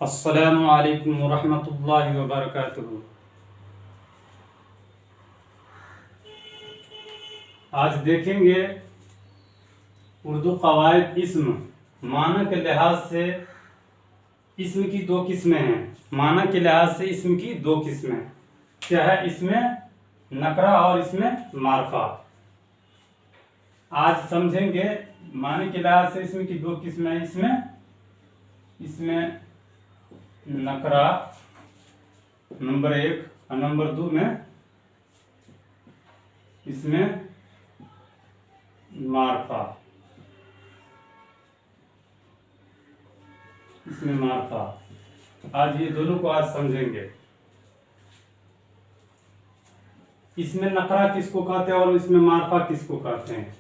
अस्सलामु अलैकुम वरहमतुल्लाहि वबरकातुहू। आज देखेंगे उर्दू कवायद इस्म। माना के लिहाज से इस्म की दो किस्में हैं। माना के लिहाज से इस्म की दो किस्में क्या है? इसमें नकरा और इसमें मारफा। आज समझेंगे माने के लिहाज से इसमें की दो किस्में हैं। इसमें नकरा नंबर 1 और नंबर 2 में इसमें मारफा। इसमें मारफा। आज ये दोनों को आज समझेंगे। इसमें नकरा किसको कहते हैं और इसमें मारफा किसको कहते हैं?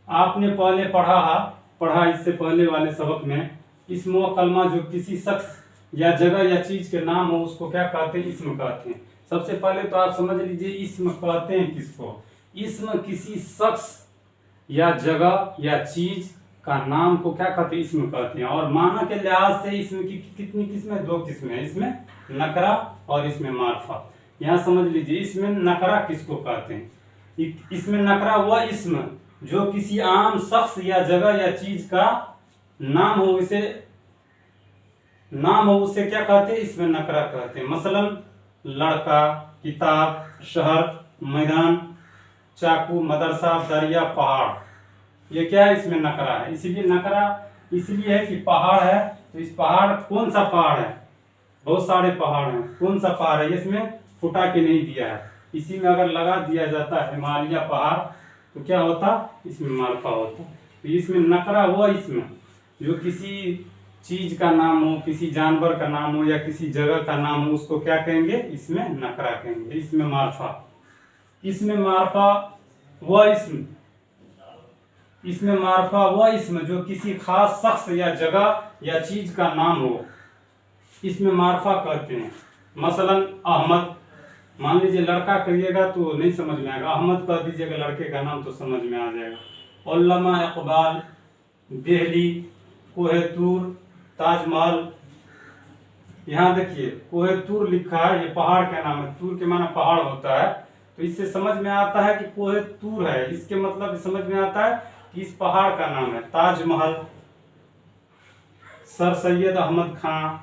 आपने पहले पढ़ा इससे पहले वाले सबक में इस्म व कलमा जो किसी शख्स या जगह या चीज के नाम हो उसको क्या कहते हैं? इस्म कहते हैं। सबसे पहले तो आप समझ लीजिए इस्म कहते हैं किसको? इस्म किसी शख्स या जगह या चीज का नाम को क्या कहते हैं? इस्म कहते हैं। और माना के लिहाज से इस्म की कितनी किस्में? दो किस्में हैं। इसमें नकरा और इसमें मारफा। यहाँ समझ लीजिए इसमें नकरा किसको कहते हैं? इसमें नकरा वह इस्म जो किसी आम शख्स या जगह या चीज का नाम हो उसे क्या कहते हैं? इसमें नकरा कहते हैं। मसलन लड़का, किताब, शहर, मैदान, चाकू, मदरसा, दरिया, पहाड़। ये क्या है? इसमें नकरा है। इसीलिए नकरा इसलिए है कि पहाड़ है तो इस पहाड़ कौन सा पहाड़ है? बहुत सारे पहाड़ हैं। कौन सा पहाड़ है? इसमें फुटा के नहीं दिया है। इसी में अगर लगा दिया जाता है हिमालय पहाड़ तो क्या होता? इसमें मारफा होता। तो इसमें नकरा हुआ इसमें जो किसी चीज का नाम हो, किसी जानवर का नाम हो या किसी जगह का नाम हो उसको क्या कहेंगे? इसमें नकरा कहेंगे। इसमें मारफा। इसमें मारफा वह इसमें जो किसी खास शख्स या जगह या चीज का नाम हो इसमें मारफा कहते हैं। मसलन अहमद, मान लीजिए लड़का कहिएगा तो नहीं समझ में आएगा, अहमद कह दीजिएगा लड़के का नाम तो समझ में आ जाएगा। उल्लमा इकबाल, दिल्ली, कोहेतूर, ताजमहल। यहाँ देखिए कोहेतूर लिखा है, ये पहाड़ का नाम है। तूर के माना पहाड़ होता है। तो इससे समझ में आता है कि कोहेतूर है। इसके मतलब समझ में आता है कि इस पहाड़ का नाम है। ताजमहल, सर सैयद अहमद खां,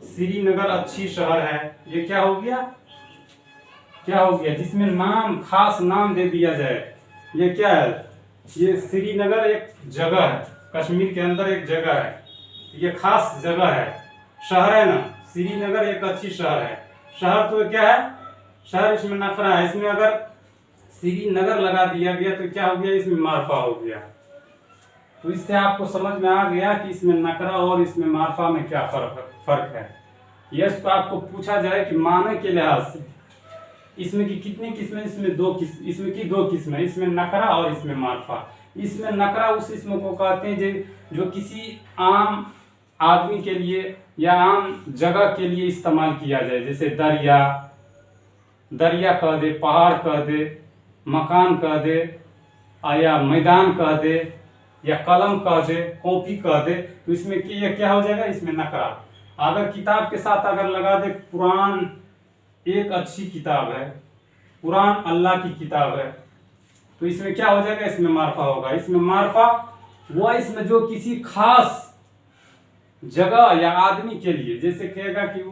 श्रीनगर अच्छी शहर है। ये क्या हो गया? जिसमें नाम, खास नाम दे दिया जाए। ये क्या है? ये श्रीनगर एक जगह है, कश्मीर के अंदर एक जगह है। ये खास जगह है, शहर है ना। श्रीनगर एक अच्छी शहर है। शहर तो क्या है? शहर। इसमें नकरा है। इसमें अगर श्रीनगर लगा दिया गया तो क्या हो गया? इसमें मारफा हो गया। तो इससे आपको समझ में आ गया कि इसमें नकरा और इसमें मारफा में क्या फर्क है। यह आपको पूछा जाए कि माने के लिहाज से इसमें की कितनी किस्में? इसमें दो किस्में। इसमें नकरा और इसमें मारफा। इसमें नकरा उस इसमें को कहते हैं जो किसी आम आदमी के लिए या आम जगह के लिए इस्तेमाल किया जाए। जैसे दरिया कह दे, पहाड़ कह दे, मकान कह दे, या मैदान कह दे, या कलम कह दे, कॉपी कह दे। तो इसमें ये क्या हो जाएगा? इसमें नकरा। अगर किताब के साथ अगर लगा दे, कुरान एक अच्छी किताब है, कुरान अल्लाह की किताब है, तो इसमें क्या हो जाएगा? इसमें मारफा होगा। इसमें मारफा वह इसमें जो किसी खास जगह या आदमी के लिए, जैसे कहेगा कि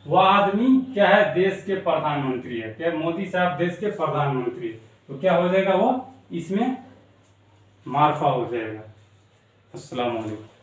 वह आदमी क्या है? देश के प्रधानमंत्री है। क्या मोदी साहब देश के प्रधानमंत्री है, तो क्या हो जाएगा? वो इसमें मारफा हो जाएगा। अस्सलाम वालेकुम।